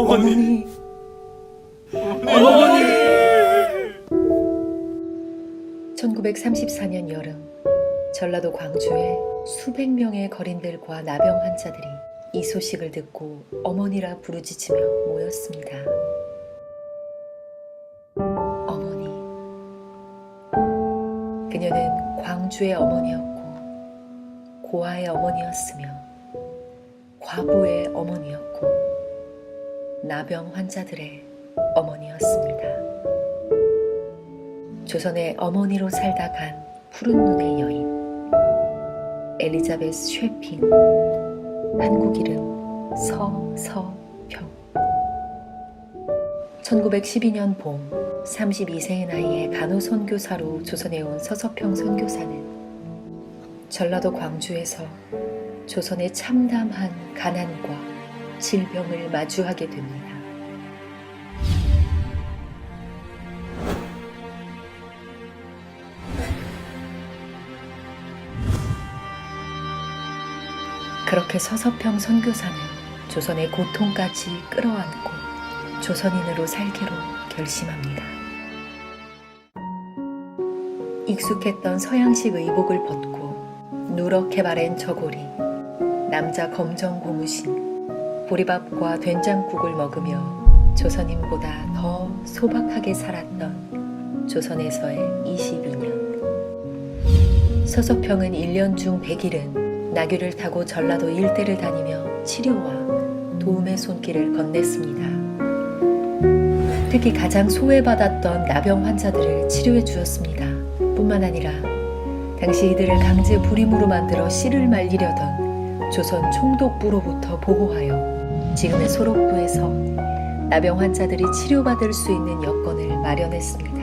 어머니. 어머니. 1934년 여름, 전라도 광주에 수백 명의 거린들과 나병 환자들이 이 소식을 듣고 어머니라 부르짖으며 모였습니다. 어머니. 그녀는 광주의 어머니였고 고아의 어머니였으며 과부의 어머니였고 나병 환자들의 어머니였습니다. 조선의 어머니로 살다 간 푸른 눈의 여인 엘리자베스 쉐핑, 한국 이름 서서평. 1912년 봄 32세의 나이에 간호선교사로 조선에 온 서서평 선교사는 전라도 광주에서 조선의 참담한 가난과 질병을 마주하게 됩니다. 그렇게 서서평 선교사는 조선의 고통까지 끌어안고 조선인으로 살기로 결심합니다. 익숙했던 서양식 의복을 벗고 누렇게 바랜 저고리, 남자 검정 고무신, 보리밥과 된장국을 먹으며 조선인보다 더 소박하게 살았던 조선에서의 22년. 서서평은 1년 중 100일은 나귀를 타고 전라도 일대를 다니며 치료와 도움의 손길을 건넸습니다. 특히 가장 소외받았던 나병 환자들을 치료해 주었습니다. 뿐만 아니라 당시 이들을 강제 불임으로 만들어 씨를 말리려던 조선 총독부로부터 보호하여 지금의 소록부에서 나병 환자들이 치료받을 수 있는 여건을 마련했습니다.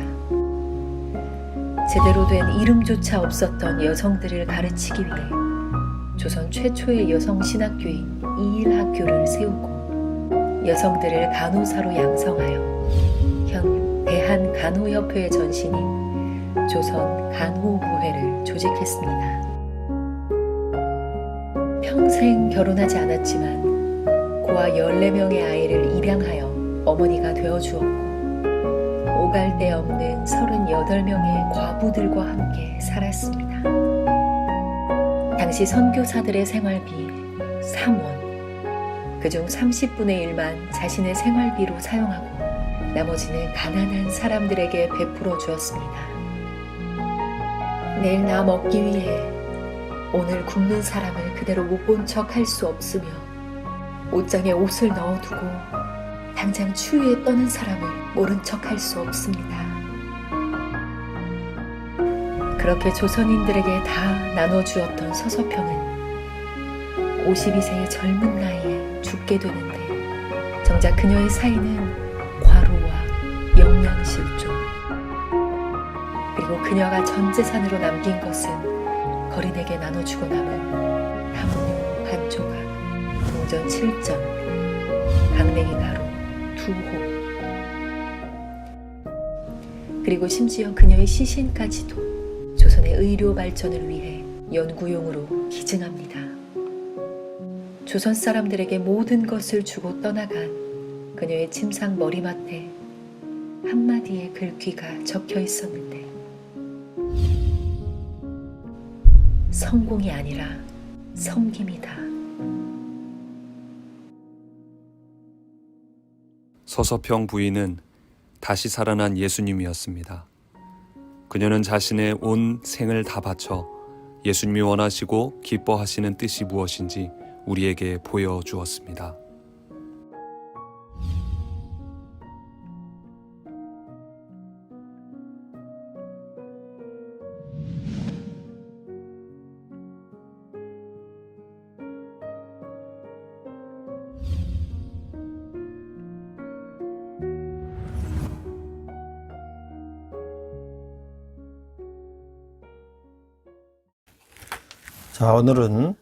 제대로 된 이름조차 없었던 여성들을 가르치기 위해 조선 최초의 여성 신학교인 이일학교를 세우고 여성들을 간호사로 양성하여 현 대한간호협회의 전신인 조선 간호부회를 조직했습니다. 평생 결혼하지 않았지만 고아 14명의 아이를 입양하여 어머니가 되어주었고 오갈 데 없는 38명의 과부들과 함께 살았습니다. 당시 선교사들의 생활비 3원, 그중 30분의 1만 자신의 생활비로 사용하고 나머지는 가난한 사람들에게 베풀어 주었습니다. 내일 나 먹기 위해 오늘 굶는 사람을 그대로 못 본 척 할 수 없으며 옷장에 옷을 넣어두고 당장 추위에 떠는 사람을 모른 척 할 수 없습니다. 그렇게 조선인들에게 다 나눠주었던 서서평은 52세의 젊은 나이에 죽게 되는데 정작 그녀의 사인은 과로와 영양실조, 그리고 그녀가 전 재산으로 남긴 것은 거린에게 나눠주고 남은 담요 한 조각, 동전 7점, 강냉이 가루 2호, 그리고 심지어 그녀의 시신까지도 조선의 의료 발전을 위해 연구용으로 기증합니다. 조선 사람들에게 모든 것을 주고 떠나간 그녀의 침상 머리맡에 한마디의 글귀가 적혀 있었는데 성공이 아니라 섬김이다. 서서평 부인은 다시 살아난 예수님이었습니다. 그녀는 자신의 온 생을 다 바쳐 예수님이 원하시고 기뻐하시는 뜻이 무엇인지 우리에게 보여주었습니다. 자, 오늘은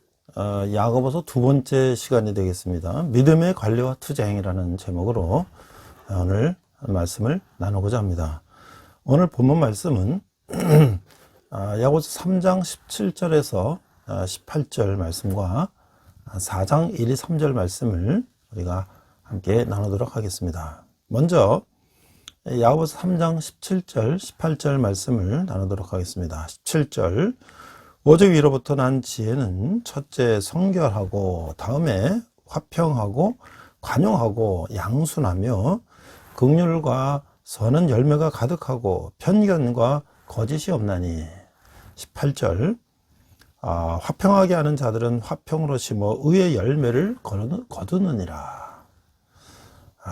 야고보서 두 번째 시간이 되겠습니다. 믿음의 관리와 투쟁이라는 제목으로 오늘 말씀을 나누고자 합니다. 오늘 본문 말씀은 야고보서 3장 17절에서 18절 말씀과 4장 1, 2, 3절 말씀을 우리가 함께 나누도록 하겠습니다. 먼저 야고보서 3장 17절 18절 말씀을 나누도록 하겠습니다. 17절 오직 위로부터 난 지혜는 첫째 성결하고 다음에 화평하고 관용하고 양순하며 긍휼과 선한 열매가 가득하고 편견과 거짓이 없나니. 18절 화평하게 하는 자들은 화평으로 심어 의의 열매를 거두느니라.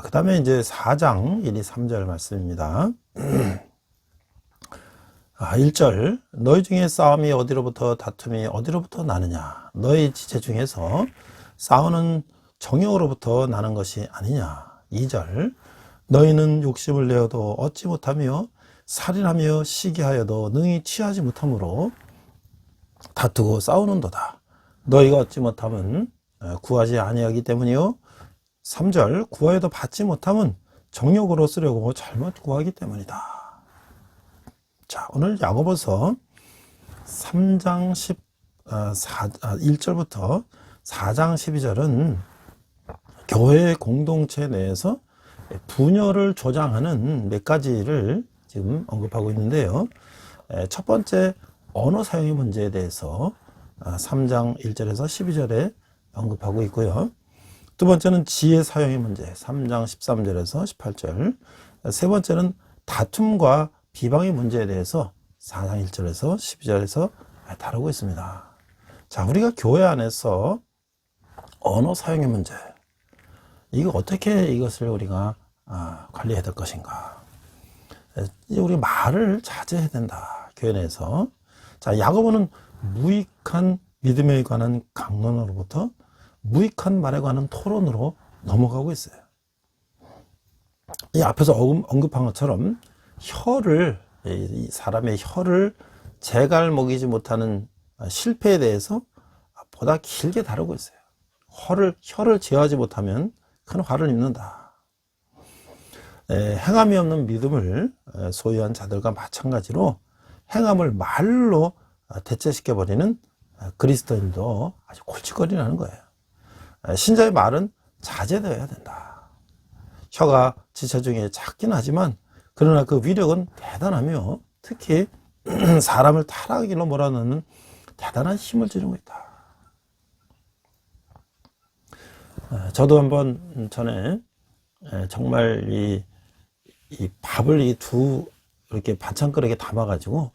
그 다음에 이제 4장 1, 2, 3절 말씀입니다. 1절 너희 중에 싸움이 어디로부터 다툼이 어디로부터 나느냐. 너희 지체 중에서 싸우는 정욕으로부터 나는 것이 아니냐. 2절 너희는 욕심을 내어도 얻지 못하며 살인하며 시기하여도 능히 취하지 못하므로 다투고 싸우는도다. 너희가 얻지 못함은 구하지 아니하기 때문이요. 3절 구하여도 받지 못함은 정욕으로 쓰려고 잘못 구하기 때문이다. 자, 오늘 야고보서 3장 1절부터 4장 12절은 교회 공동체 내에서 분열을 조장하는 몇 가지를 지금 언급하고 있는데요. 첫 번째 언어 사용의 문제에 대해서 3장 1절에서 12절에 언급하고 있고요. 두 번째는 지혜 사용의 문제 3장 13절에서 18절. 세 번째는 다툼과 비방의 문제에 대해서 4장 1절에서 12절에서 다루고 있습니다. 자, 우리가 교회 안에서 언어 사용의 문제, 이거 어떻게 이것을 우리가 관리해야 될 것인가. 우리 말을 자제해야 된다, 교회 내에서. 자, 야고보는 무익한 믿음에 관한 강론으로부터 무익한 말에 관한 토론으로 넘어가고 있어요. 이 앞에서 언급한 것처럼 이 사람의 혀를 재갈 먹이지 못하는 실패에 대해서 보다 길게 다루고 있어요. 혀를 제어하지 못하면 큰 화를 입는다. 행함이 없는 믿음을 소유한 자들과 마찬가지로 행함을 말로 대체시켜버리는 그리스도인도 아주 골칫거리라는 거예요. 신자의 말은 자제되어야 된다. 혀가 지체 중에 작긴 하지만 그러나 그 위력은 대단하며 특히 사람을 타락길로 몰아넣는 대단한 힘을 지니고 있다. 저도 한번 전에 정말 이 밥을 이렇게 반찬 그릇에 담아가지고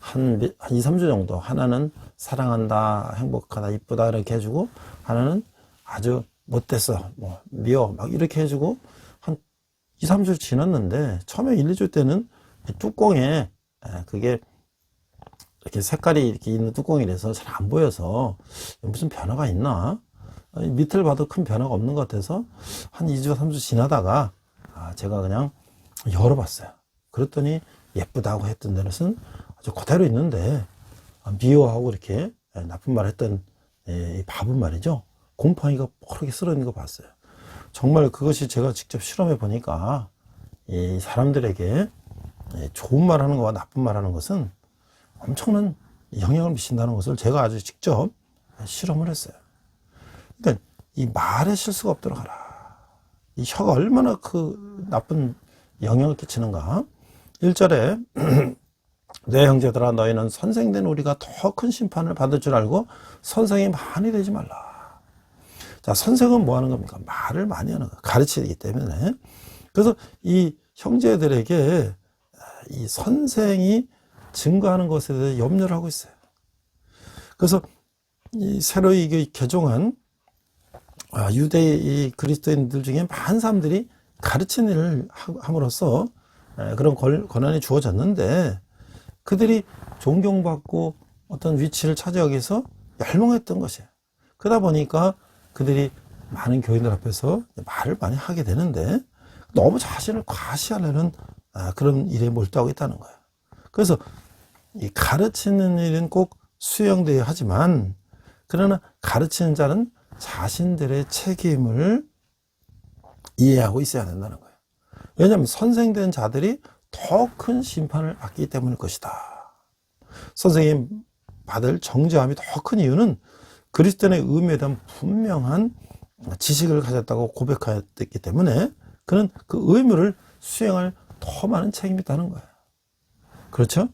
한 2, 3주 정도, 하나는 사랑한다, 행복하다, 이쁘다 이렇게 해주고, 하나는 아주 못됐어, 미워 막 이렇게 해주고 한 2, 3주 지났는데 처음에 1, 2주 때는 뚜껑에 그게 이렇게 색깔이 이렇게 있는 뚜껑이라서 잘 안 보여서 무슨 변화가 있나? 밑을 봐도 큰 변화가 없는 것 같아서 한 2주, 3주 지나다가 제가 그냥 열어봤어요. 그랬더니 예쁘다고 했던 데는 아주 그대로 있는데 미워하고 이렇게 나쁜 말 했던 이 밥은 말이죠. 곰팡이가 뽀르게 쓸어있는 거 봤어요. 정말 그것이 제가 직접 실험해 보니까 이 사람들에게 좋은 말 하는 것과 나쁜 말 하는 것은 엄청난 영향을 미친다는 것을 제가 아주 직접 실험을 했어요. 그러니까 이 말에 실수가 없도록 하라. 이 혀가 얼마나 그 나쁜 영향을 끼치는가. 1절에 내 형제들아 너희는 선생된 우리가 더 큰 심판을 받을 줄 알고 선생이 많이 되지 말라. 자, 선생은 뭐 하는 겁니까? 말을 많이 하는 거예요. 가르치기 때문에. 그래서 이 형제들에게 이 선생이 증거하는 것에 대해 염려를 하고 있어요. 그래서 이 새로 개종한 유대 그리스도인들 중에 많은 사람들이 가르치는 일을 함으로써 그런 권한이 주어졌는데 그들이 존경받고 어떤 위치를 차지하기 위해서 열망했던 것이에요. 그러다 보니까 그들이 많은 교인들 앞에서 말을 많이 하게 되는데 너무 자신을 과시하려는 그런 일에 몰두하고 있다는 거예요. 그래서 이 가르치는 일은 꼭 수용되어야 하지만 그러나 가르치는 자는 자신들의 책임을 이해하고 있어야 된다는 거예요. 왜냐하면 선생된 자들이 더 큰 심판을 받기 때문일 것이다. 선생님 받을 정죄함이 더 큰 이유는 그리스도인의 의미에 대한 분명한 지식을 가졌다고 고백하였기 때문에 그는 그 의무를 수행할 더 많은 책임이 있다는 거예요. 그렇죠?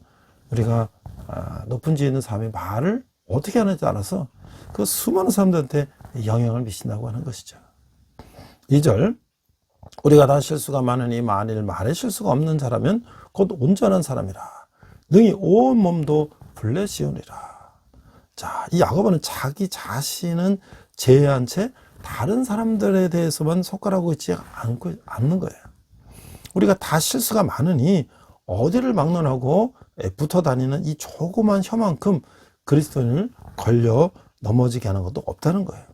우리가 높은 지에 있는 사람이 말을 어떻게 하는지 따라서 그 수많은 사람들한테 영향을 미친다고 하는 것이죠. 2절, 우리가 다 실수가 많으니 만일 말에 실수가 없는 자라면 곧 온전한 사람이라 능히 온 몸도 블레시오니라. 자, 이 야고보는 자기 자신은 제외한 채 다른 사람들에 대해서만 손가락하고 있지 않는 거예요. 우리가 다 실수가 많으니 어디를 막론하고 붙어 다니는 이 조그만 혀만큼 그리스도인을 걸려 넘어지게 하는 것도 없다는 거예요.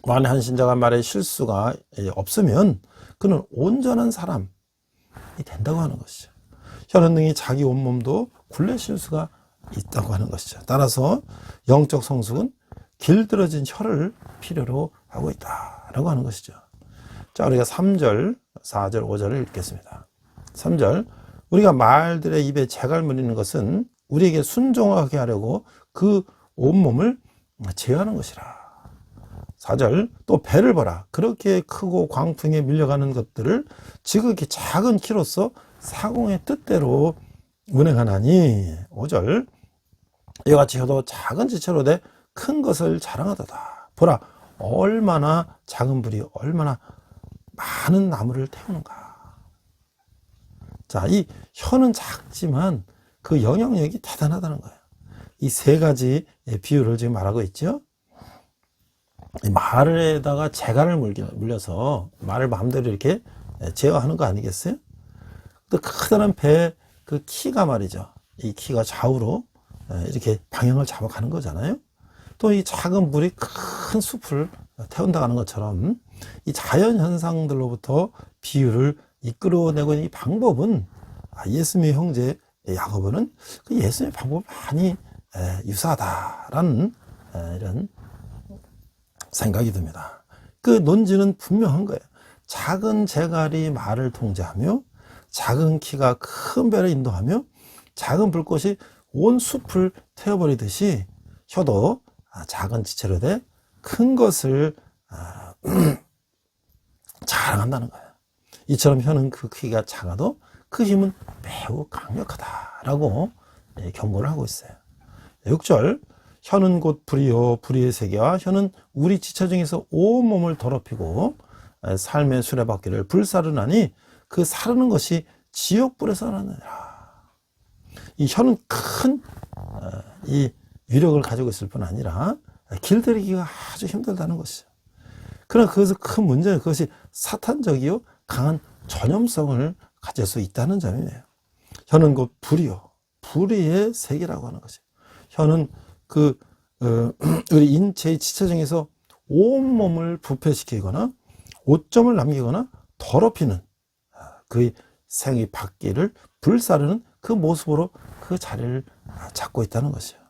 만일 한 신자가 말에 실수가 없으면 그는 온전한 사람이 된다고 하는 것이죠. 혀는 능히 자기 온몸도 굴레 실수가 있다고 하는 것이죠. 따라서 영적 성숙은 길들어진 혀를 필요로 하고 있다라고 하는 것이죠. 자, 우리가 3절, 4절, 5절을 읽겠습니다. 3절, 우리가 말들의 입에 재갈 물리는 것은 우리에게 순종하게 하려고 그 온몸을 제어하는 것이라. 4절, 또 배를 봐라. 그렇게 크고 광풍에 밀려가는 것들을 지극히 작은 키로서 사공의 뜻대로 운행하나니. 5절, 이와 같이 혀도 작은 지체로 돼 큰 것을 자랑하도다. 보라, 얼마나 작은 불이 얼마나 많은 나무를 태우는가. 자, 이 혀는 작지만 그 영향력이 대단하다는 거예요. 이 세 가지 비유를 지금 말하고 있죠. 말에다가 재갈을 물려서 말을 마음대로 이렇게 제어하는 거 아니겠어요? 또 커다란 배 그 키가 말이죠. 이 키가 좌우로 이렇게 방향을 잡아가는 거잖아요. 또 이 작은 물이 큰 숲을 태운다 하는 것처럼 이 자연 현상들로부터 비유를 이끌어내고 있는 이 방법은 예수님의 형제 야고보는 그 예수님의 방법이 많이 유사하다라는 이런 생각이 듭니다. 그 논지는 분명한 거예요. 작은 재갈이 말을 통제하며 작은 키가 큰 배를 인도하며 작은 불꽃이 온 숲을 태워버리듯이 혀도 작은 지체로 돼 큰 것을 자랑한다는 거예요. 이처럼 혀는 그 크기가 작아도 그 힘은 매우 강력하다라고 경고를 하고 있어요. 6절, 혀는 곧 불이요 불의의 세계와 혀는 우리 지체 중에서 온몸을 더럽히고 삶의 수레바퀴를 불사르나니 그 사르는 것이 지옥불에서 나느니라. 이 혀는 큰 이 위력을 가지고 있을 뿐 아니라 길들이기가 아주 힘들다는 것이죠. 그러나 그것은 큰 문제는 그것이 사탄적이요 강한 전염성을 가질 수 있다는 점이에요. 혀는 곧 불이요 불의의 세계라고 하는 것이에요. 혀는 우리 인체의 지체 중에서 온몸을 부패시키거나 오점을 남기거나 더럽히는 그 생의 바퀴를 불사르는 그 모습으로 그 자리를 잡고 있다는 것이에요.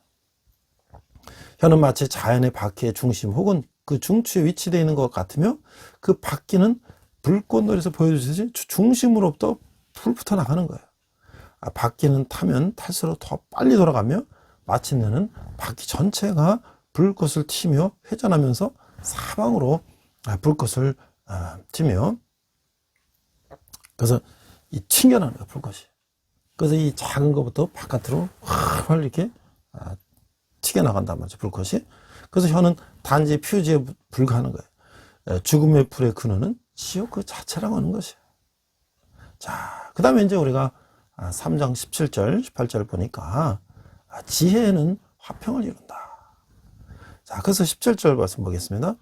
혀는 마치 자연의 바퀴의 중심 혹은 그 중추에 위치되어 있는 것 같으며 그 바퀴는 불꽃놀이에서 보여주듯이 중심으로부터 불붙어 나가는 거예요. 바퀴는 타면 탈수록 더 빨리 돌아가며 마침내는 바퀴 전체가 불꽃을 튀며 회전하면서 사방으로 불꽃을 튀며 그래서 이 튕겨나는 거예요, 불꽃이. 그래서 이 작은 것부터 바깥으로 활 이렇게 튀겨나간단 말이죠, 불꽃이. 그래서 혀는 단지 퓨즈에 불과하는 거예요. 죽음의 불의 근원은 지옥 그 자체라고 하는 것이에요. 자, 그 다음에 이제 우리가 3장 17절, 18절 보니까 지혜는 화평을 이룬다. 자, 그래서 17절 말씀 보겠습니다.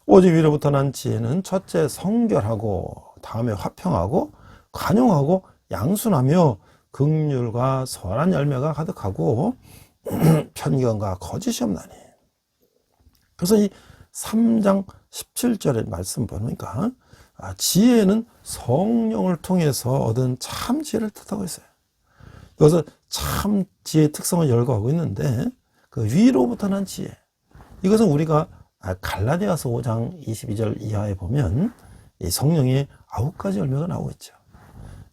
오직 위로부터 난 지혜는 첫째 성결하고 다음에 화평하고 관용하고 양순하며 긍휼과 선한 열매가 가득하고 편견과 거짓이 없나니. 그래서 이 3장 17절의 말씀 보니까 지혜는 성령을 통해서 얻은 참 지혜를 뜻하고 있어요. 여기서 참 지혜의 특성을 열거하고 있는데 그 위로부터 난 지혜, 이것은 우리가 갈라디아서 5장 22절 이하에 보면 이 성령의 9가지 열매가 나오고 있죠.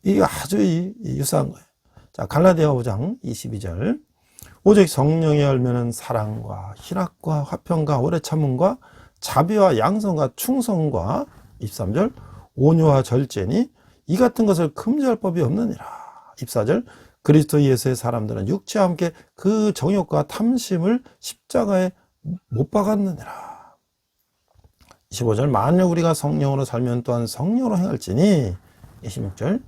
이게 아주 유사한 거예요. 자, 갈라디아 5장 22절, 오직 성령의 열매는 사랑과 희락과 화평과 오래 참음과 자비와 양선과 충성과 23절 온유와 절제니 이 같은 것을 금지할 법이 없느니라. 24절 그리스도 예수의 사람들은 육체와 함께 그 정욕과 탐심을 십자가에 못 박았느니라. 25절 만일 우리가 성령으로 살면 또한 성령으로 행할지니. 26절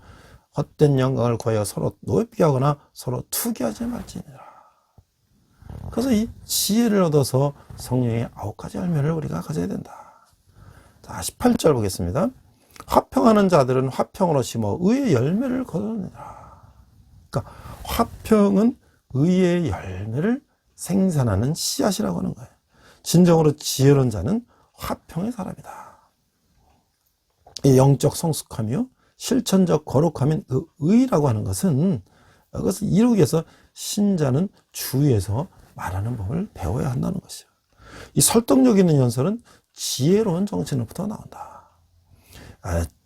헛된 영광을 구하여 서로 노예비하거나 서로 투기하지 말지니라. 그래서 이 지혜를 얻어서 성령의 9가지 열매를 우리가 가져야 된다. 자, 18절 보겠습니다. 화평하는 자들은 화평으로 심어 의의 열매를 거두느니라. 그러니까 화평은 의의 열매를 생산하는 씨앗이라고 하는 거예요. 진정으로 지혜로운 자는 화평의 사람이다. 이 영적 성숙하며 실천적 거룩함인 그 의라고 하는 것은 그것을 이루기 위해서 신자는 주위에서 말하는 법을 배워야 한다는 것이요. 이 설득력 있는 연설은 지혜로운 정치인으로부터 나온다.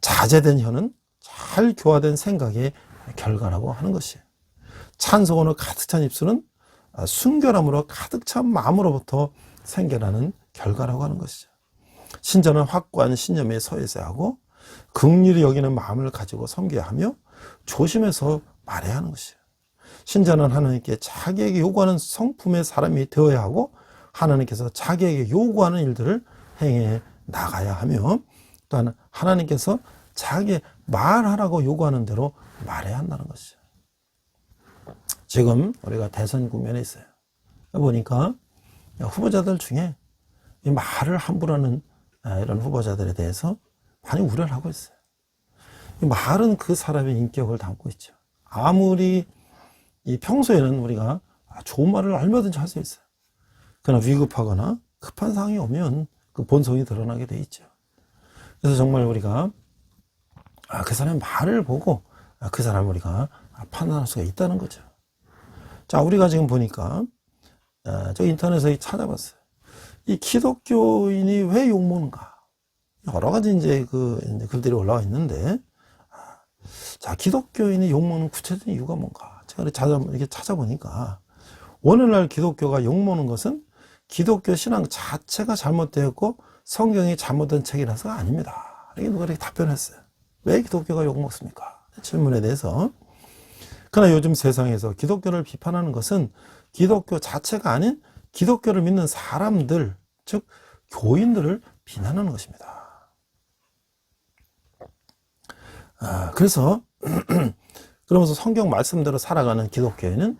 자제된 혀는 잘 교화된 생각의 결과라고 하는 것이에요. 찬송으로 가득 찬 입술은 순결함으로 가득 찬 마음으로부터 생겨나는 결과라고 하는 것이죠. 신자는 확고한 신념에 서 있어야 하고 긍휼히 여기는 마음을 가지고 섬겨야 하며 조심해서 말해야 하는 것이에요. 신자는 하나님께 자기에게 요구하는 성품의 사람이 되어야 하고 하나님께서 자기에게 요구하는 일들을 행해 나가야 하며 또한 하나님께서 자기의 말하라고 요구하는 대로 말해야 한다는 것이죠. 지금 우리가 대선 국면에 있어요. 보니까 후보자들 중에 이 말을 함부로 하는 이런 후보자들에 대해서 많이 우려를 하고 있어요. 이 말은 그 사람의 인격을 담고 있죠. 아무리 이 평소에는 우리가 좋은 말을 얼마든지 할 수 있어요. 그러나 위급하거나 급한 상황이 오면 그 본성이 드러나게 돼 있죠. 그래서 정말 우리가 그 사람의 말을 보고 그 사람을 우리가 판단할 수가 있다는 거죠. 자, 우리가 지금 보니까 저 인터넷에 찾아봤어요. 이 기독교인이 왜 욕먹는가? 여러 가지 이제 글들이 올라와 있는데, 자, 기독교인이 욕먹는 구체적인 이유가 뭔가? 제가 이렇게 찾아보니까, 오늘날 기독교가 욕먹는 것은 기독교 신앙 자체가 잘못되었고, 성경이 잘못된 책이라서가 아닙니다. 이게 누가 이렇게 답변했어요. 왜 기독교가 욕먹습니까? 질문에 대해서. 그러나 요즘 세상에서 기독교를 비판하는 것은 기독교 자체가 아닌 기독교를 믿는 사람들, 즉, 교인들을 비난하는 것입니다. 그래서 그러면서 성경 말씀대로 살아가는 기독교인은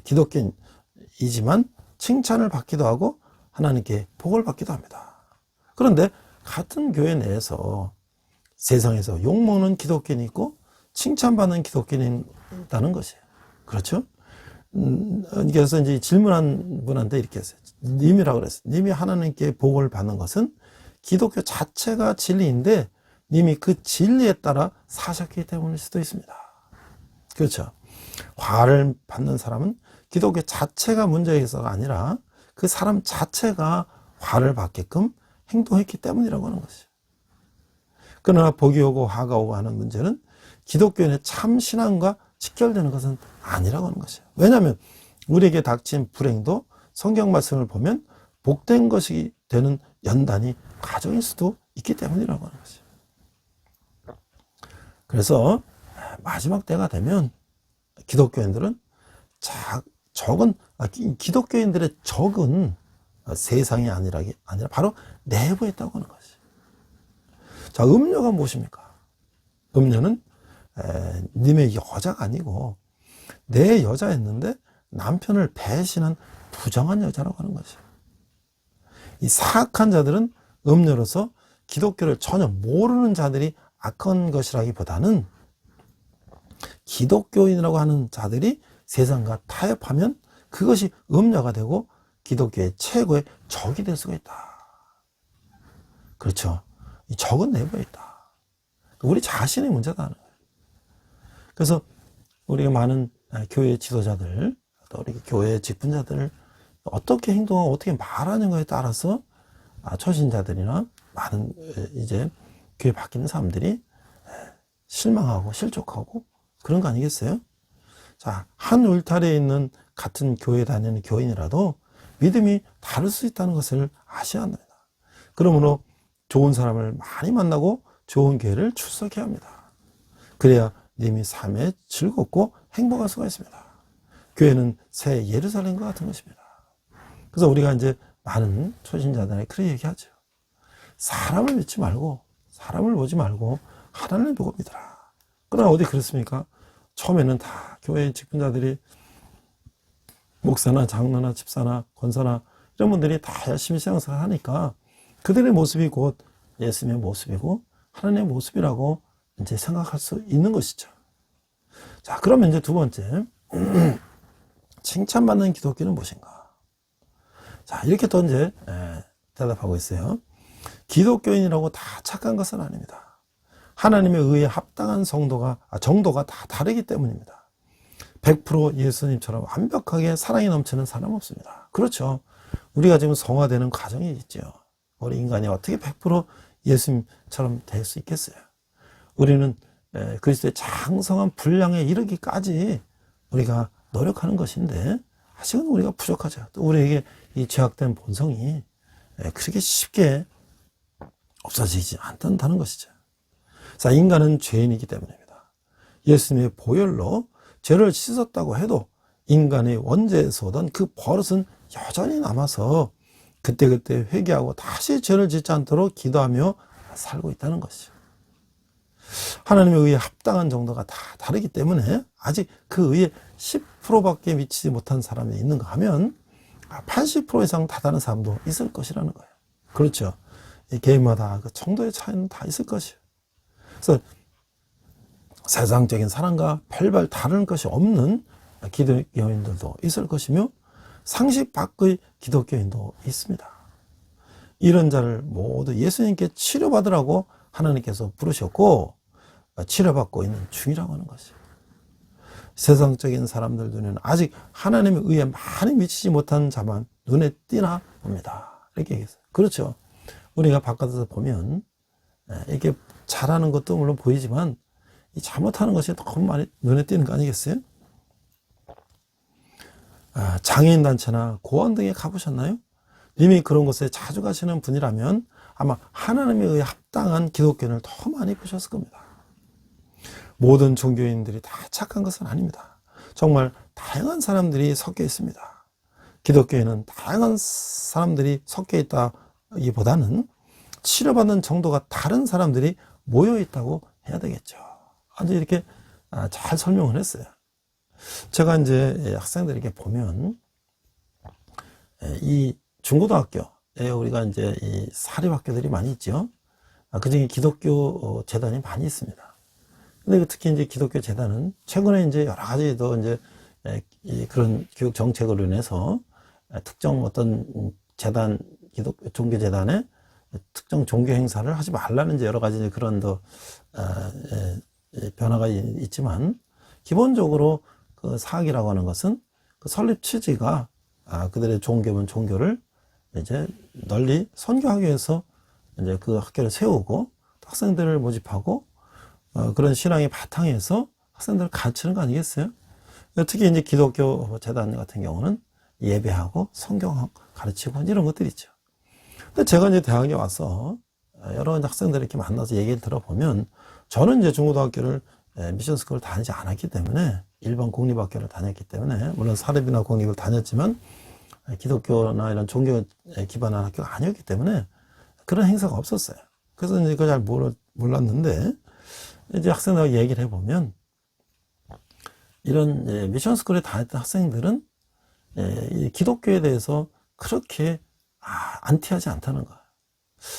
기독교인이지만 칭찬을 받기도 하고 하나님께 복을 받기도 합니다. 그런데 같은 교회 내에서 세상에서 욕먹는 기독교인이 있고 칭찬받는 기독교인이 있다는 것이에요. 그렇죠? 그래서 이제 질문한 분한테 이렇게 했어요. 님이라고 그랬어요. 님이 하나님께 복을 받는 것은 기독교 자체가 진리인데 님이 그 진리에 따라 사셨기 때문일 수도 있습니다. 그렇죠. 화를 받는 사람은 기독교 자체가 문제에서가 아니라 그 사람 자체가 화를 받게끔 행동했기 때문이라고 하는 것이죠. 그러나 복이 오고 화가 오고 하는 문제는 기독교인의 참 신앙과 직결되는 것은 아니라고 하는 것이에요. 왜냐하면 우리에게 닥친 불행도 성경 말씀을 보면 복된 것이 되는 연단이 가정일 수도 있기 때문이라고 하는 것이에요. 그래서 마지막 때가 되면 기독교인들은 기독교인들의 적은 세상이 아니라 바로 내부에 있다고 하는 것이에요. 자, 음녀가 무엇입니까? 음녀는 님의 여자가 아니고 내 여자였는데 남편을 배신한 부정한 여자라고 하는 것이에요. 이 사악한 자들은 음녀로서 기독교를 전혀 모르는 자들이 악한 것이라기보다는 기독교인이라고 하는 자들이 세상과 타협하면 그것이 음녀가 되고 기독교의 최고의 적이 될 수가 있다. 그렇죠. 이 적은 내부에 있다. 우리 자신의 문제다. 그래서 우리가 많은 교회 지도자들, 또 우리 교회 직분자들 어떻게 행동하고 어떻게 말하는가에 따라서 초신자들이나 많은 이제 교회 바뀌는 사람들이 실망하고 실족하고 그런 거 아니겠어요? 자, 한 울타리에 있는 같은 교회 다니는 교인이라도 믿음이 다를 수 있다는 것을 아셔야 합니다. 그러므로 좋은 사람을 많이 만나고 좋은 교회를 출석해야 합니다. 그래야 님이 삶에 즐겁고 행복할 수가 있습니다. 교회는 새 예루살렘과 같은 것입니다. 그래서 우리가 이제 많은 초신자들에게 그렇게 얘기하죠. 사람을 믿지 말고, 사람을 보지 말고 하나님을 보고 믿어라. 그러나 어디 그렇습니까? 처음에는 다 교회 직분자들이 목사나 장로나 집사나 권사나 이런 분들이 다 열심히 신앙생활을 하니까 그들의 모습이 곧 예수님의 모습이고 하나님의 모습이라고 이제 생각할 수 있는 것이죠. 자, 그러면 이제 두 번째, 칭찬받는 기독교는 무엇인가? 자, 이렇게 또 이제 대답하고 있어요. 기독교인이라고 다 착한 것은 아닙니다. 하나님의 의에 합당한 정도가 다 다르기 때문입니다. 100% 예수님처럼 완벽하게 사랑이 넘치는 사람 없습니다. 그렇죠. 우리가 지금 성화되는 과정이 있죠. 우리 인간이 어떻게 100% 예수님처럼 될 수 있겠어요? 우리는 그리스도의 장성한 분량에 이르기까지 우리가 노력하는 것인데 아직은 우리가 부족하죠. 또 우리에게 이 죄악된 본성이 그렇게 쉽게 없어지지 않는다는 것이죠. 자, 인간은 죄인이기 때문입니다. 예수님의 보혈로 죄를 씻었다고 해도 인간의 원죄에서 오던 그 버릇은 여전히 남아서 그때그때 회개하고 다시 죄를 짓지 않도록 기도하며 살고 있다는 것이죠. 하나님의 의에 합당한 정도가 다 다르기 때문에 아직 그 의에 10%밖에 미치지 못한 사람이 있는가 하면 80% 이상 다다른 사람도 있을 것이라는 거예요. 그렇죠. 개인마다 그 정도의 차이는 다 있을 것이에요. 그래서 세상적인 사람과 별반 다른 것이 없는 기독교인들도 있을 것이며 상식 밖의 기독교인도 있습니다. 이런 자를 모두 예수님께 치료받으라고 하나님께서 부르셨고 치료받고 있는 중이라고 하는 것이에요. 세상적인 사람들 눈에는 아직 하나님의 의에 많이 미치지 못한 자만 눈에 띄나 봅니다. 이렇게 얘기했어요. 그렇죠. 우리가 바깥에서 보면 이렇게 잘하는 것도 물론 보이지만 이 잘못하는 것이 너무 많이 눈에 띄는 거 아니겠어요? 장애인 단체나 고원 등에 가보셨나요? 이미 그런 곳에 자주 가시는 분이라면 아마 하나님에 의해 합당한 기독교인을 더 많이 보셨을 겁니다. 모든 종교인들이 다 착한 것은 아닙니다. 정말 다양한 사람들이 섞여 있습니다. 기독교에는 다양한 사람들이 섞여 있다기보다는 치료받는 정도가 다른 사람들이 모여 있다고 해야 되겠죠. 아주 이렇게 잘 설명을 했어요. 제가 이제 학생들에게 보면 이 중고등학교에 우리가 이제 이 사립학교들이 많이 있죠. 그중에 기독교 재단이 많이 있습니다. 근데 특히 이제 기독교 재단은 최근에 이제 여러 가지 더 이제 그런 교육 정책으로 인해서 특정 어떤 재단, 종교 재단에 특정 종교 행사를 하지 말라는 이제 여러 가지 그런 더 변화가 있지만 기본적으로 그 사학이라고 하는 것은 그 설립 취지가 그들의 종교면 종교를 이제 널리 선교하기 위해서 이제 그 학교를 세우고 학생들을 모집하고 그런 신앙의 바탕에서 학생들을 가르치는 거 아니겠어요? 특히 이제 기독교 재단 같은 경우는 예배하고 성경 가르치고 이런 것들이 있죠. 근데 제가 이제 대학에 와서 여러 학생들 이렇게 만나서 얘기를 들어보면 저는 이제 중고등학교를 미션 스쿨을 다니지 않았기 때문에 일반 공립학교를 다녔기 때문에 물론 사립이나 공립을 다녔지만 기독교나 이런 종교에 기반한 학교가 아니었기 때문에 그런 행사가 없었어요. 그래서 이제 그걸 잘 몰랐는데 이제 학생들하고 얘기를 해보면 이런 미션 스쿨에 다녔던 학생들은 기독교에 대해서 그렇게 안티하지 않다는 거예요.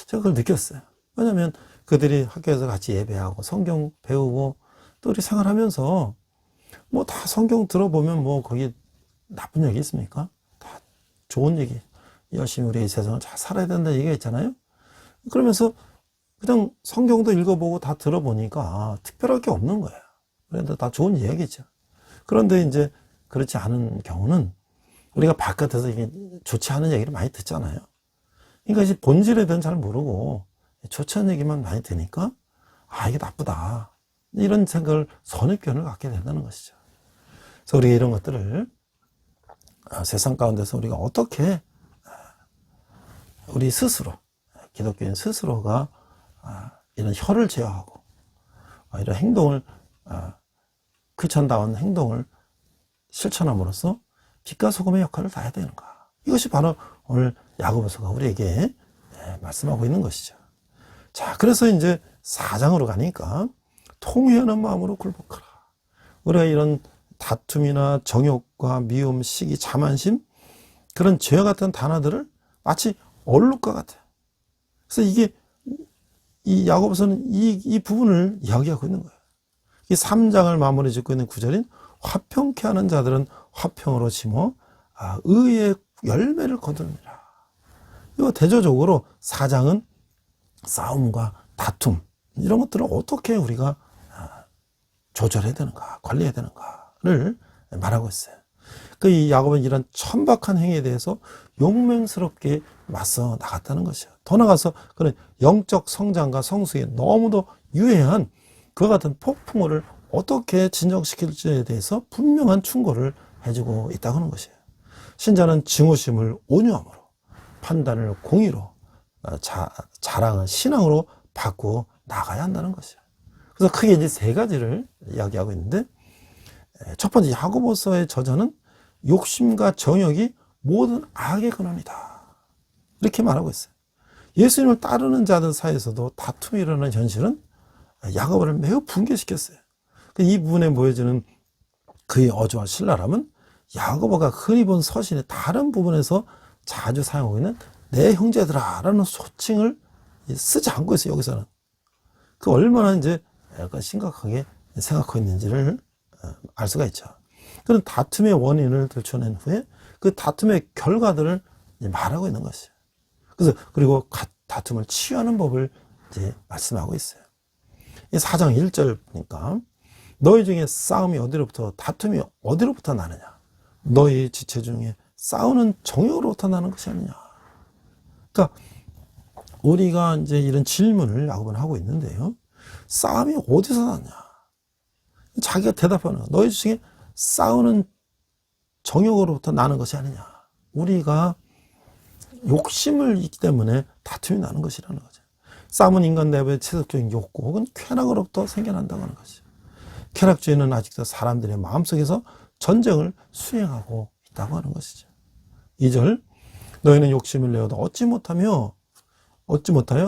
제가 그걸 느꼈어요. 왜냐하면 그들이 학교에서 같이 예배하고 성경 배우고 또 우리 생활하면서 뭐 다 성경 들어보면 뭐 거기 나쁜 얘기 있습니까? 다 좋은 얘기. 열심히 우리 세상을 잘 살아야 된다는 얘기가 있잖아요. 그러면서 그냥 성경도 읽어보고 다 들어보니까 특별할 게 없는 거예요. 그런데 다 좋은 이야기죠. 그런데 이제 그렇지 않은 경우는 우리가 바깥에서 이게 좋지 않은 얘기를 많이 듣잖아요. 그러니까 이제 본질에 대해서는 잘 모르고 좋지 않은 얘기만 많이 듣니까 이게 나쁘다. 이런 생각을 선입견을 갖게 된다는 것이죠. 그래서 우리가 이런 것들을 세상 가운데서 우리가 어떻게 우리 스스로 기독교인 스스로가 이런 혀를 제어하고 이런 행동을 크리스천다운 행동을 실천함으로써 빛과 소금의 역할을 다해야 되는가. 이것이 바로 오늘 야고보서가 우리에게 말씀하고 있는 것이죠. 자, 그래서 이제 4장으로 가니까 통회하는 마음으로 굴복하라. 우리가 이런 다툼이나 정욕과 미움, 시기, 자만심, 그런 죄와 같은 단어들을 마치 얼룩과 같아. 그래서 이게 이 야고보서는 이 부분을 이야기하고 있는 거예요. 이 3장을 마무리 짓고 있는 구절인 화평케 하는 자들은 화평으로 심어 의의 열매를 거두느니라. 이거 대조적으로 4장은 싸움과 다툼 이런 것들을 어떻게 우리가 조절해야 되는가, 관리해야 되는가를 말하고 있어요. 이 야고보는 이런 천박한 행위에 대해서 용맹스럽게 맞서 나갔다는 것이에요. 더 나아가서 그런 영적 성장과 성숙에 너무도 유해한 그와 같은 폭풍우를 어떻게 진정시킬지에 대해서 분명한 충고를 해주고 있다고 하는 것이에요. 신자는 증오심을 온유함으로, 판단을 공의로, 자랑을 신앙으로 바꾸어 나가야 한다는 것이에요. 그래서 크게 이제 3가지를 이야기하고 있는데, 첫 번째 야고보서의 저자는 욕심과 정욕이 모든 악의 근원이다. 이렇게 말하고 있어요. 예수님을 따르는 자들 사이에서도 다툼이 일어나는 현실은 야고보를 매우 붕괴시켰어요. 이 부분에 보여지는 그의 어조와 신랄함은 야고보가 흔히 본 서신의 다른 부분에서 자주 사용하고 있는 내 형제들아 라는 소칭을 쓰지 않고 있어요. 여기서는. 얼마나 이제 약간 심각하게 생각하고 있는지를 알 수가 있죠. 그런 다툼의 원인을 들춰낸 후에 그 다툼의 결과들을 말하고 있는 것이에요. 그리고 다툼을 치유하는 법을 이제 말씀하고 있어요. 4장 1절 보니까 너희 중에 싸움이 어디로부터, 다툼이 어디로부터 나느냐? 너희 지체 중에 싸우는 정욕으로부터 나는 것이 아니냐? 그러니까 우리가 이제 이런 질문을 야고보는 하고 있는데요. 싸움이 어디서 났냐? 자기가 대답하는 거야. 너희 중에 싸우는 정욕으로부터 나는 것이 아니냐? 우리가 욕심을 있기 때문에 다툼이 나는 것이라는 거죠. 싸움은 인간 내부의 체속적인 욕구 혹은 쾌락으로부터 생겨난다고 하는 것이죠. 쾌락주의는 아직도 사람들의 마음속에서 전쟁을 수행하고 있다고 하는 것이죠. 2절 너희는 욕심을 내어도 얻지 못하여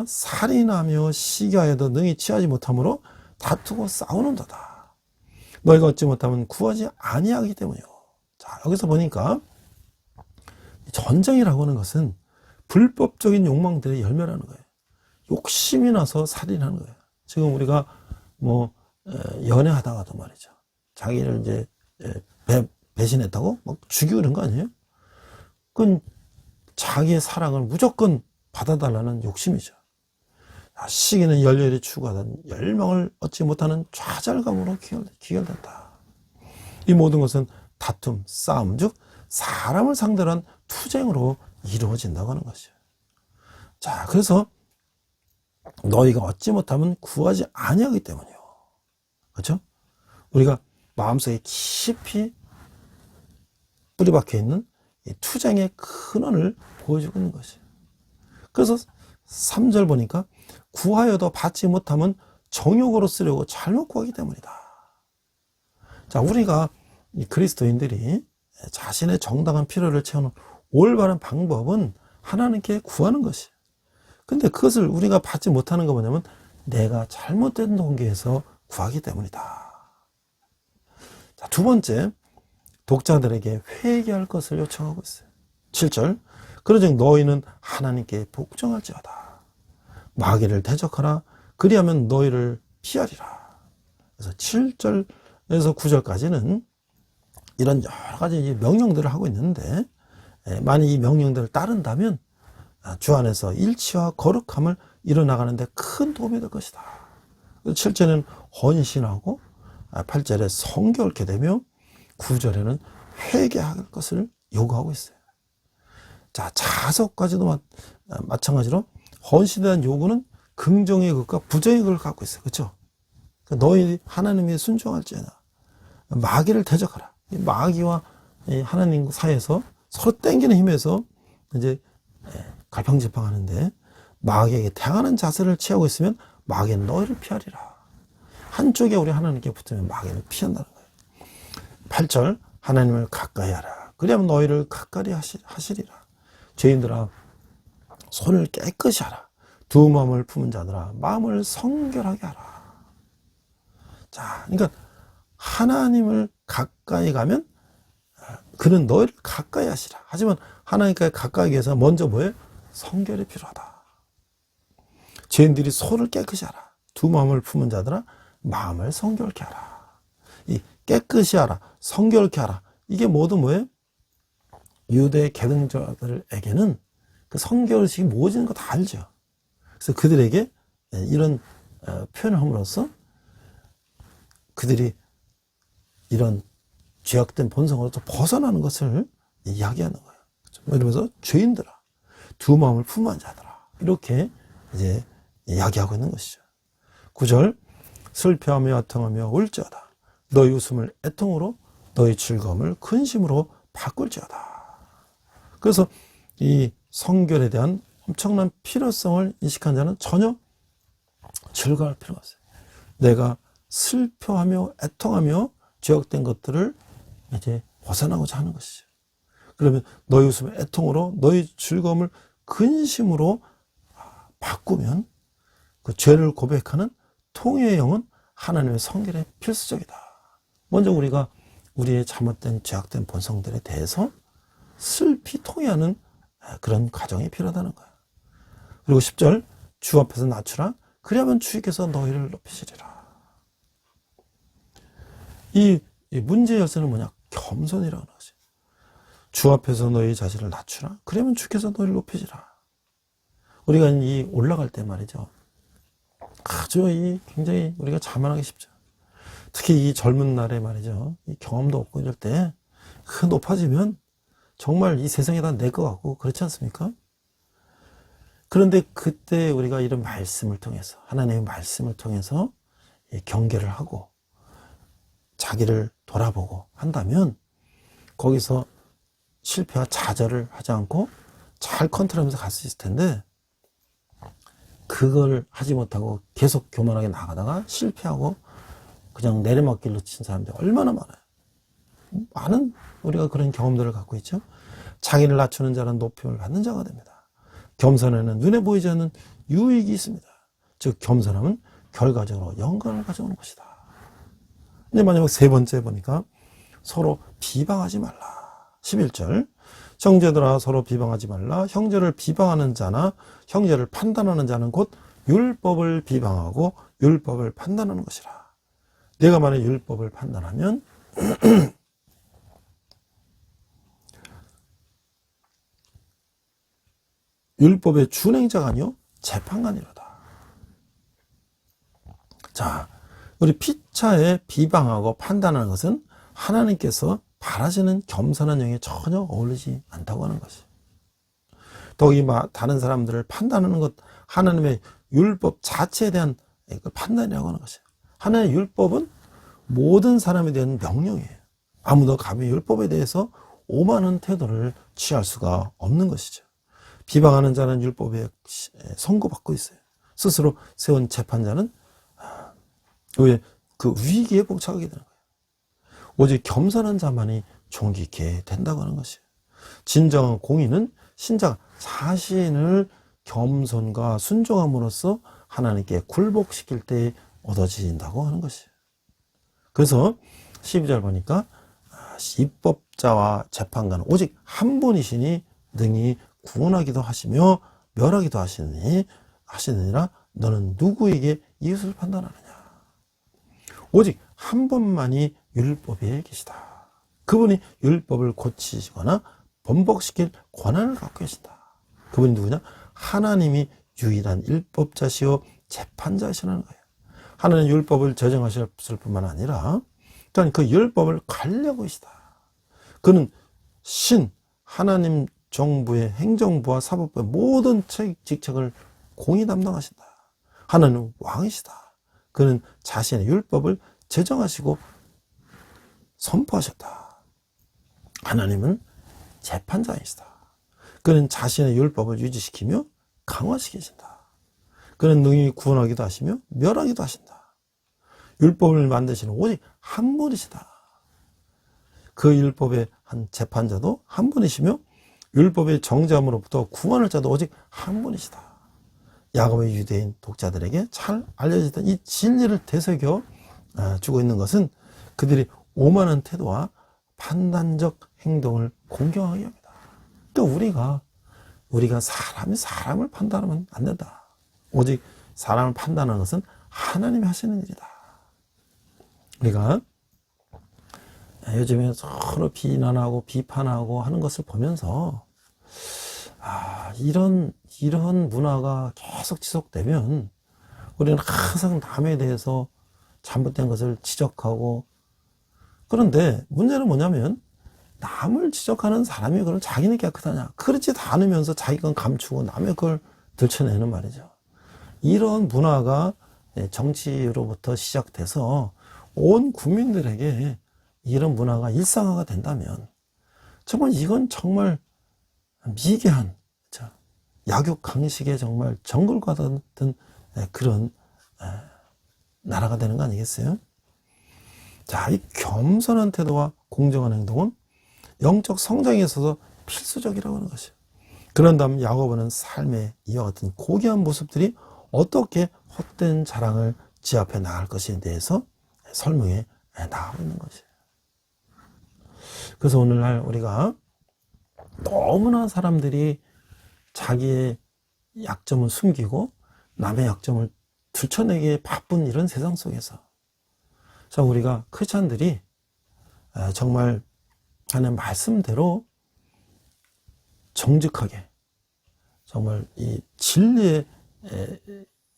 살인하며 시기하여도 능히 취하지 못함으로 다투고 싸우는도다. 너희가 얻지 못하면 구하지 아니하기 때문이요. 자, 여기서 보니까 전쟁이라고 하는 것은 불법적인 욕망들의 열매라는 거예요. 욕심이 나서 살인하는 거예요. 지금 우리가 연애하다가도 말이죠. 자기를 이제 배신했다고 막 죽이고 그런 거 아니에요? 그건 자기의 사랑을 무조건 받아달라는 욕심이죠. 시기는 열렬히 추구하던 열망을 얻지 못하는 좌절감으로 기결된다. 이 모든 것은 다툼, 싸움, 즉 사람을 상대로 한 투쟁으로 이루어진다고 하는 것이죠. 자, 그래서 너희가 얻지 못하면 구하지 아니하기 때문이요. 그렇죠? 우리가 마음속에 깊이 뿌리박혀 있는 이 투쟁의 근원을 보여주고 있는 것이에요. 그래서 3절 보니까 구하여도 받지 못하면 정욕으로 쓰려고 잘못 구하기 때문이다. 자, 우리가 이 그리스도인들이 자신의 정당한 필요를 채우는 올바른 방법은 하나님께 구하는 것이에요. 근데 그것을 우리가 받지 못하는 거 뭐냐면 내가 잘못된 동기에서 구하기 때문이다. 자, 두 번째, 독자들에게 회개할 것을 요청하고 있어요. 7절 그러즉 너희는 하나님께 복종할지어다. 마귀를 대적하라. 그리하면 너희를 피하리라. 그래서 7절에서 9절까지는 이런 여러 가지 명령들을 하고 있는데 만약 이 명령들을 따른다면 주 안에서 일치와 거룩함을 이뤄나가는데 큰 도움이 될 것이다. 7절에는 헌신하고 8절에 성결케 되며 9절에는 회개할 것을 요구하고 있어요. 자, 자석까지도 마찬가지로 헌신에 대한 요구는 긍정의 것과 부정의 것을 갖고 있어요. 그렇죠? 너희 하나님에 순종할지어다. 마귀를 대적하라. 마귀와 하나님 사이에서 서로 땡기는 힘에서 이제 갈팡질팡하는데 마귀에게 대항하는 자세를 취하고 있으면 마귀는 너희를 피하리라. 한쪽에 우리 하나님께 붙으면 마귀는 피한다는 거예요. 8절 하나님을 가까이 하라. 그리하면 너희를 가까이 하시리라. 죄인들아 손을 깨끗이 하라. 두 마음을 품은 자들아 마음을 성결하게 하라. 자, 그러니까 하나님을 가까이 가면 그는 너희를 가까이 하시라. 하지만 하나님께 가까이 위해서 먼저 뭐예요? 성결이 필요하다. 죄인들이 손을 깨끗이 하라. 두 마음을 품은 자들아 마음을 성결케 하라. 이 깨끗이 하라, 성결케 하라. 이게 모두 뭐예요? 유대 계승자들에게는 그 성결의식이 무엇인 거 다 알죠. 그래서 그들에게 이런 표현을 함으로써 그들이 이런 죄악된 본성으로부터 벗어나는 것을 이야기하는 거예요. 이러면서 죄인들아, 두 마음을 품은 자들아, 이렇게 이제 이야기하고 있는 것이죠. 9절 슬퍼하며 애통하며 울지어다. 너희 웃음을 애통으로 너희 즐거움을 근심으로 바꿀지어다. 그래서 이 성결에 대한 엄청난 필요성을 인식한 자는 전혀 즐거워할 필요가 없어요. 내가 슬퍼하며 애통하며 죄악된 것들을 이제 벗어나고자 하는 것이죠. 그러면 너희 웃음을 애통으로 너희 즐거움을 근심으로 바꾸면 그 죄를 고백하는 통회의 영은 하나님의 성결에 필수적이다. 먼저 우리가 우리의 잘못된 죄악된 본성들에 대해서 슬피 통회하는 그런 과정이 필요하다는 거야. 그리고 10절 주 앞에서 낮추라. 그리하면 주께서 너희를 높이시리라. 이 문제의 열쇠는 뭐냐? 겸손이라는 것이. 주 앞에서 너희 자신을 낮추라. 그러면 주께서 너희를 높이시라. 우리가 이 올라갈 때 말이죠. 아주 굉장히 우리가 자만하기 쉽죠. 특히 이 젊은 날에 말이죠. 이 경험도 없고 이럴 때 그 높아지면 정말 이 세상에 다 내 것 같고 그렇지 않습니까? 그런데 그때 우리가 이런 말씀을 통해서 하나님의 말씀을 통해서 경계를 하고 자기를 돌아보고 한다면 거기서 실패와 좌절을 하지 않고 잘 컨트롤하면서 갈 수 있을 텐데 그걸 하지 못하고 계속 교만하게 나가다가 실패하고 그냥 내리막길로 친 사람들이 얼마나 많아요. 많은 우리가 그런 경험들을 갖고 있죠. 자기를 낮추는 자는 높임을 받는 자가 됩니다. 겸손에는 눈에 보이지 않는 유익이 있습니다. 즉 겸손함은 결과적으로 영광을 가져오는 것이다. 근데 마지막 세 번째 보니까 서로 비방하지 말라. 11절 형제들아 서로 비방하지 말라. 형제를 비방하는 자나 형제를 판단하는 자는 곧 율법을 비방하고 율법을 판단하는 것이라. 내가 만약 율법을 판단하면 율법의 준행자가 아니요 재판관이로다. 자, 우리 피차에 비방하고 판단하는 것은 하나님께서 바라시는 겸손한 영에 전혀 어울리지 않다고 하는 것이. 더욱이 다른 사람들을 판단하는 것, 하나님의 율법 자체에 대한 판단이라고 하는 것이에요. 하나님의 율법은 모든 사람에 대한 명령이에요. 아무도 감히 율법에 대해서 오만한 태도를 취할 수가 없는 것이죠. 비방하는 자는 율법에 선고받고 있어요. 스스로 세운 재판자는 그 위기에 봉착하게 되는 거예요. 오직 겸손한 자만이 존귀 있게 된다고 하는 것이에요. 진정한 공의는 신자가 자신을 겸손과 순종함으로써 하나님께 굴복시킬 때 얻어진다고 하는 것이에요. 그래서 12절 보니까 입법자와 재판관은 오직 한 분이시니 능히 구원하기도 하시며 멸하기도 하시느니라. 너는 누구에게 이웃을 판단하느냐? 오직 한 분만이 율법에 계시다. 그분이 율법을 고치시거나 번복시킬 권한을 갖고 계신다. 그분이 누구냐? 하나님이 유일한 율법자시오 재판자시라는 거예요. 하나님 율법을 제정하실 뿐만 아니라 또한 그 율법을 관리하고 계시다. 그는 하나님 정부의 행정부와 사법부의 모든 직책을 공히 담당하신다. 하나님은 왕이시다. 그는 자신의 율법을 제정하시고 선포하셨다. 하나님은 재판자이시다. 그는 자신의 율법을 유지시키며 강화시키신다. 그는 능히 구원하기도 하시며 멸하기도 하신다. 율법을 만드시는 오직 한 분이시다. 그 율법의 한 재판자도 한 분이시며 율법의 정죄함으로부터 구원할 자도 오직 한 분이시다. 야곱의 유대인 독자들에게 잘 알려졌던 이 진리를 되새겨 주고 있는 것은 그들이 오만한 태도와 판단적 행동을 공경하게 합니다. 또 우리가 사람을 판단하면 안 된다. 오직 사람을 판단하는 것은 하나님이 하시는 일이다. 우리가 요즘에 서로 비난하고 비판하고 하는 것을 보면서 이런 문화가 계속 지속되면 우리는 항상 남에 대해서 잘못된 것을 지적하고, 그런데 문제는 뭐냐면 남을 지적하는 사람이 그럼 자기는 깨끗하냐, 그렇지 않으면서 자기 건 감추고 남의 걸 들춰내는 말이죠. 이런 문화가 정치로부터 시작돼서 온 국민들에게 이런 문화가 일상화가 된다면 정말 이건 정말 미개한 약육 강식의 정말 정글과 같은 그런 나라가 되는 거 아니겠어요? 자, 이 겸손한 태도와 공정한 행동은 영적 성장에 있어서 필수적이라고 하는 것이에요. 그런 다음 야고보는 삶의 이와 같은 고귀한 모습들이 어떻게 헛된 자랑을 지압해 나갈 것에 대해서 설명해 나가고 있는 것이에요. 그래서 오늘날 우리가 너무나 사람들이 자기의 약점을 숨기고 남의 약점을 들춰내기에 바쁜 이런 세상 속에서, 자, 우리가 크리스찬들이 정말 하는 말씀대로 정직하게 정말 이 진리에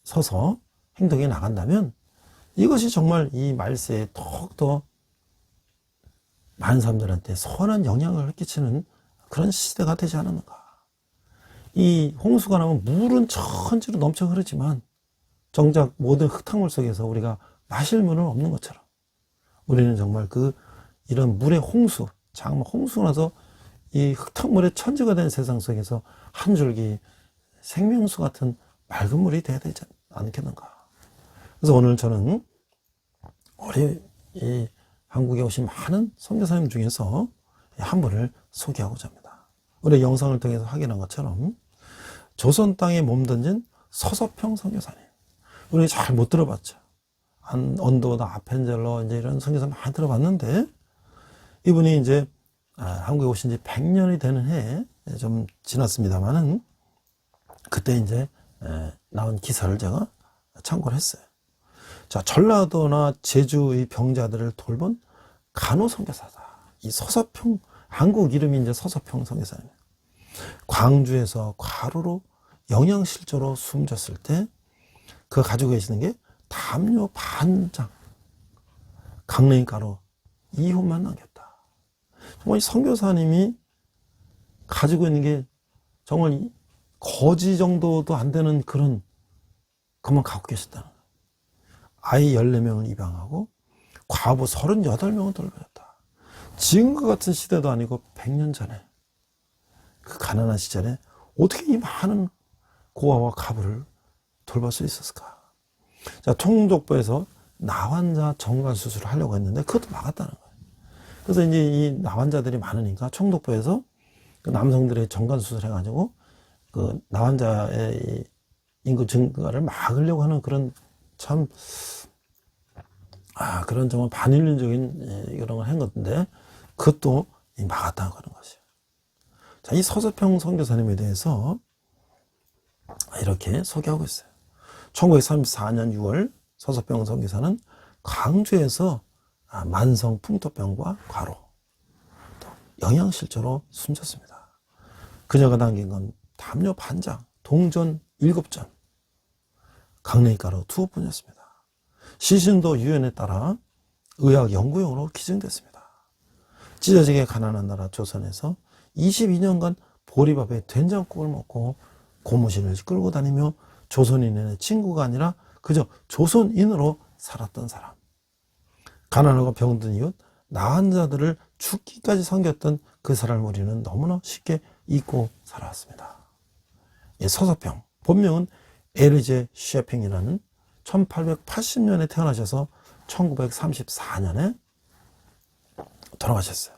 서서 행동해 나간다면 이것이 정말 이 말세에 더욱더 많은 사람들한테 선한 영향을 끼치는 그런 시대가 되지 않았는가. 이 홍수가 나면 물은 천지로 넘쳐 흐르지만 정작 모든 흙탕물 속에서 우리가 마실 물은 없는 것처럼 우리는 정말 이런 물의 홍수, 장마 홍수가 나서 이 흙탕물의 천지가 된 세상 속에서 한 줄기 생명수 같은 맑은 물이 돼야 되지 않겠는가. 그래서 오늘 저는 우리 이 한국에 오신 많은 선교사님 중에서 한 분을 소개하고자 합니다. 우리 영상을 통해서 확인한 것처럼 조선 땅에 몸던진 서서평 선교사님, 우리 잘 못 들어봤죠. 언더나 아펜젤러 이제 이런 선교사 많이 들어봤는데, 이분이 이제 한국에 오신 지 100년이 되는 해에 좀 지났습니다만은 그때 이제 나온 기사를 제가 참고를 했어요. 자, 전라도나 제주의 병자들을 돌본 간호 선교사다. 이 서서평, 한국 이름이 이제 서서평 선교사님. 광주에서 과로로 영양실조로 숨졌을 때 그 가지고 계시는 게 담요 반장, 강냉이 가루 2혼만 남겼다. 정말 이 선교사님이 가지고 있는 게 정말 거지 정도도 안 되는 그런 것만 갖고 계셨다는 거예요. 아이 14명을 입양하고 과부 38명을 돌보셨다. 지금과 같은 시대도 아니고 100년 전에 그 가난한 시절에 어떻게 이 많은 고아와 과부를 돌볼 수 있었을까? 자, 총독부에서 나환자 정관 수술을 하려고 했는데 그것도 막았다는 거예요. 그래서 이제 이 나환자들이 많으니까 총독부에서 그 남성들의 정관 수술을 해가지고 그 나환자의 인구 증가를 막으려고 하는 그런 참 그런 정말 반인륜적인 그런 걸 한 건데 그것도 막았다는 그런 것이에요. 자, 이 서서평 선교사님에 대해서 이렇게 소개하고 있어요. 1934년 6월 서서평 선교사는 광주에서 만성 풍토병과 과로, 또 영양실조로 숨졌습니다. 그녀가 남긴 건 담요 반장, 동전 7전, 강냉이가루 2호뿐이었습니다. 시신도 유엔에 따라 의학 연구용으로 기증됐습니다. 찢어지게 가난한 나라 조선에서 22년간 보리밥에 된장국을 먹고 고무신을 끌고 다니며 조선인의 친구가 아니라 그저 조선인으로 살았던 사람. 가난하고 병든 이웃, 나은 자들을 죽기까지 섬겼던 그 사람을 우리는 너무나 쉽게 잊고 살아왔습니다. 서서평, 본명은 에르제 셰핑이라는 1880년에 태어나셔서 1934년에 돌아가셨어요.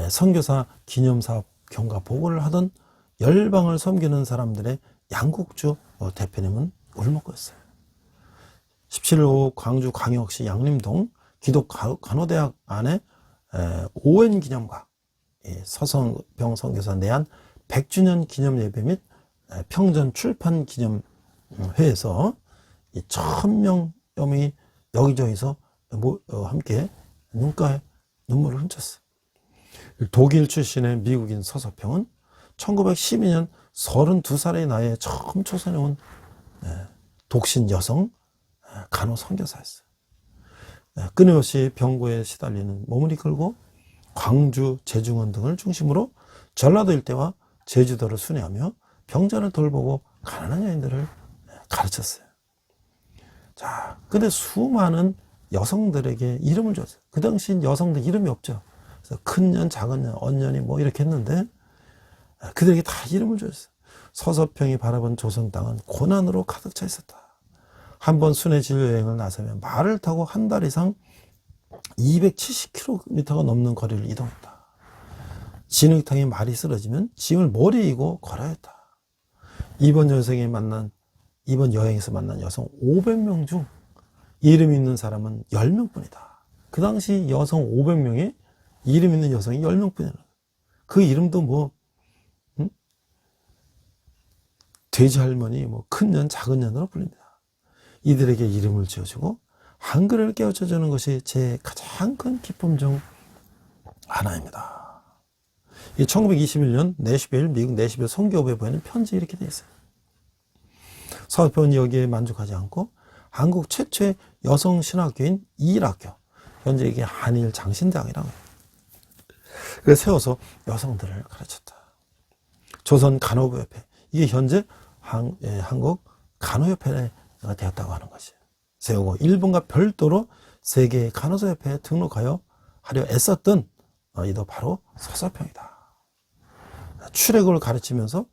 선교사 기념사업 경과 보고를 하던 열방을 섬기는 사람들의 양국주 대표님은 울먹거렸어요. 17호 광주 광역시 양림동 기독간호대학 안에 오웬 기념과 서성병 선교사 내한 100주년 기념 예배 및 평전 출판 기념회에서 1000명이 여기저기서 함께 눈가에 눈물을 훔쳤어요. 독일 출신의 미국인 서서평은 1912년 32살의 나이에 처음 초선에 온 독신 여성 간호 선교사였어요. 끊임없이 병고에 시달리는 몸을 이끌고 광주, 제중원 등을 중심으로 전라도 일대와 제주도를 순회하며 병자를 돌보고 가난한 여인들을 가르쳤어요. 자, 근데 수많은 여성들에게 이름을 줬어요. 그 당시 여성들 이름이 없죠. 그래서 큰 년, 작은 년, 언년이 뭐 이렇게 했는데 그들에게 다 이름을 줬어요. 서서평이 바라본 조선 땅은 고난으로 가득 차 있었다. 한 번 순회 진료 여행을 나서면 말을 타고 한 달 이상 270km가 넘는 거리를 이동했다. 진흙탕에 말이 쓰러지면 짐을 머리에 이고 걸어야 했다. 이번 여행에서 만난 여성 500명 중 이름 있는 사람은 10명뿐이다. 그 당시 여성 500명에 이름 있는 여성이 10명뿐이다. 그 이름도 돼지 할머니, 큰 년, 작은 년으로 불립니다. 이들에게 이름을 지어주고 한글을 깨우쳐주는 것이 제 가장 큰 기쁨 중 하나입니다. 1921년 미국 내시빌 선교부에 보이는 편지에 이렇게 되어 있어요. 서서평은 여기에 만족하지 않고 한국 최초의 여성 신학교인 이일학교, 현재 이게 한일 장신대학이라고 해요. 그걸 세워서 여성들을 가르쳤다. 조선 간호부협회, 이게 현재 한국 간호협회가 되었다고 하는 것이에요. 세우고 일본과 별도로 세계 간호사협회에 등록하여 하려 애썼던 이도 바로 서서평이다. 출애굽을 가르치면서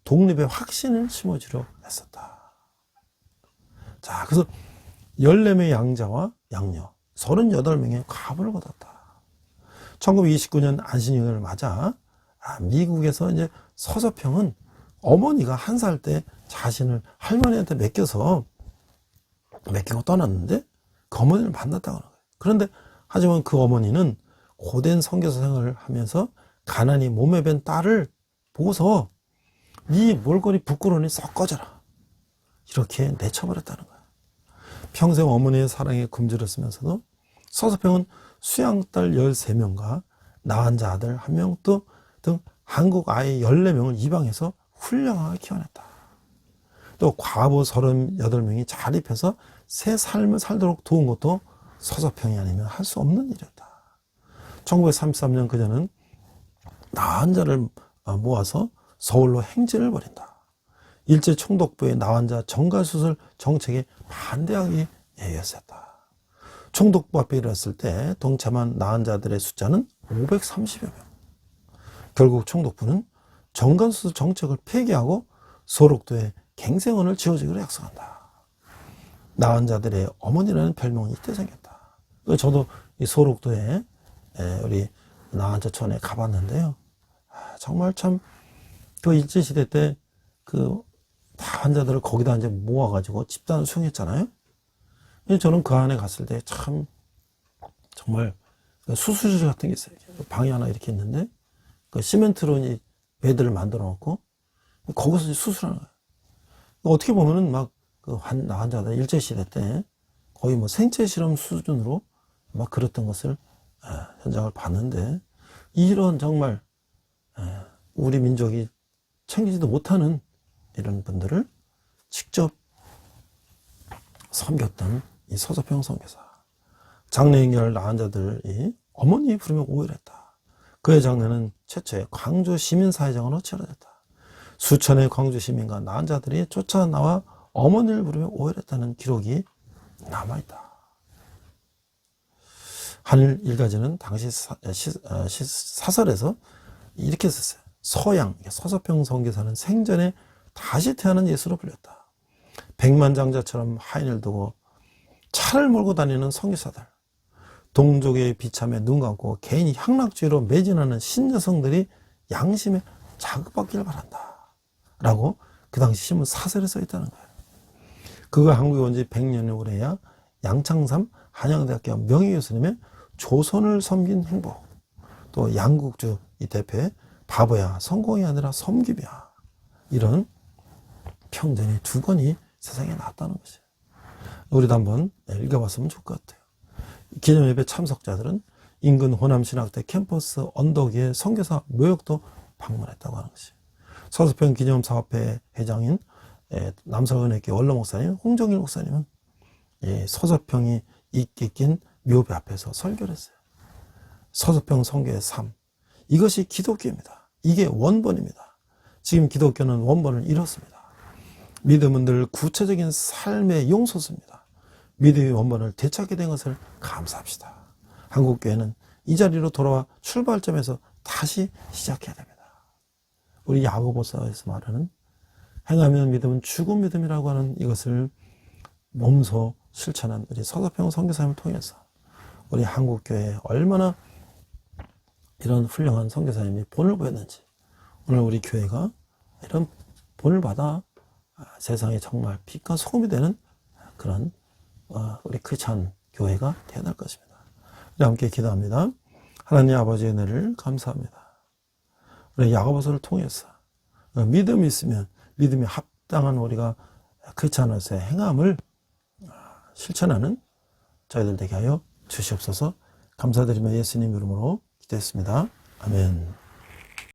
독립의 확신을 심어주려 했었다. 자, 그래서 14명의 양자와 양녀, 38명의 과부를 거뒀다. 1929년 안신년을 맞아 미국에서 이제 서서평은 어머니가 1살 때 자신을 할머니한테 맡기고 떠났는데 그 어머니를 만났다고 하는 거예요. 그런데 하지만 그 어머니는 고된 선교사 생활을 하면서 가난이 몸에 밴 딸을 보고서 네 몰골이 부끄러우니 썩 꺼져라, 이렇게 내쳐버렸다는 거야. 평생 어머니의 사랑에 굶주렸으면서도 서서평은 수양딸 13명과 나환자 아들 1명 등 한국 아이 14명을 입양해서 훌륭하게 키워냈다. 또 과부 38명이 자립해서 새 삶을 살도록 도운 것도 서서평이 아니면 할 수 없는 일이었다. 1933년 그녀는 나환자를 모아서 서울로 행진을 벌인다. 일제 총독부의 나환자 정가수술 정책에 반대하기 위해서였다. 총독부 앞에 이르렀을 때 동참한 나환자들의 숫자는 530여 명. 결국 총독부는 정관수술 정책을 폐기하고 소록도에 갱생원을 지어주기로 약속한다. 나환자들의 어머니라는 별명이 이때 생겼다. 저도 이 소록도에 우리 나환자촌에 가봤는데요. 정말 참 그 일제시대 때 그 환자들을 거기다 이제 모아가지고 집단을 수용했잖아요. 저는 그 안에 갔을 때 참 정말 수술실 같은 게 있어요. 방이 하나 이렇게 있는데 그 시멘트로 이 베드를 만들어 놓고 거기서 이제 수술하는 거예요. 어떻게 보면은 막 그 환자들 일제시대 때 거의 생체 실험 수준으로 막 그랬던 것을 현장을 봤는데, 이런 정말 우리 민족이 챙기지도 못하는 이런 분들을 직접 섬겼던 이 서서평 선교사. 장례인결 나환자들이 어머니 부르며 오열했다. 그의 장례는 최초의 광주 시민사회장으로 치러졌다. 수천의 광주 시민과 나환자들이 쫓아나와 어머니를 부르며 오열했다는 기록이 남아있다. 한일 일가지는 당시 사설에서 이렇게 썼어요. 서양, 서서평 선교사는 생전에 다시 태어난 예수로 불렸다. 백만장자처럼 하인을 두고 차를 몰고 다니는 선교사들, 동족의 비참에 눈 감고 개인이 향락주의로 매진하는 신여성들이 양심에 자극받기를 바란다 라고 그 당시 신문 사설에 써 있다는 거예요. 그가 한국에 온 지 100년이 오래야 양창삼 한양대학교 명예교수님의 조선을 섬긴 행복, 또 양국주 이 대표의 바보야 성공이 아니라 섬김이야, 이런 평전이 두 권이 세상에 나왔다는 것이에요. 우리도 한번 읽어봤으면 좋을 것 같아요. 기념예배 참석자들은 인근 호남신학대 캠퍼스 언덕 위에 선교사 묘역도 방문했다고 하는 것이에요. 서서평 기념사업회 회장인 남서은혜교 원로 목사님 홍정일 목사님은 서서평이 있게 낀 묘배 앞에서 설교를 했어요. 서서평 선교의 삶, 이것이 기독교입니다. 이게 원본입니다. 지금 기독교는 원본을 잃었습니다. 믿음은 늘 구체적인 삶의 용소입니다. 믿음의 원본을 되찾게 된 것을 감사합시다. 한국교회는 이 자리로 돌아와 출발점에서 다시 시작해야 됩니다. 우리 야고보서에서 말하는 행하면 믿음은 죽은 믿음이라고 하는 이것을 몸소 실천한 우리 서서평 선교사님을 통해서 우리 한국교회에 얼마나 이런 훌륭한 선교사님이 본을 보였는지, 오늘 우리 교회가 이런 본을 받아 세상에 정말 빛과 소금이 되는 그런 우리 크리스찬 교회가 되어날 것입니다. 우리 함께 기도합니다. 하나님 아버지의 은혜를 감사합니다. 우리 야고보서를 통해서 믿음이 있으면 믿음이 합당한 우리가 크리스찬으로서의 행함을 실천하는 저희들 되게 하여 주시옵소서. 감사드리며 예수님 이름으로 기도했습니다. 아멘.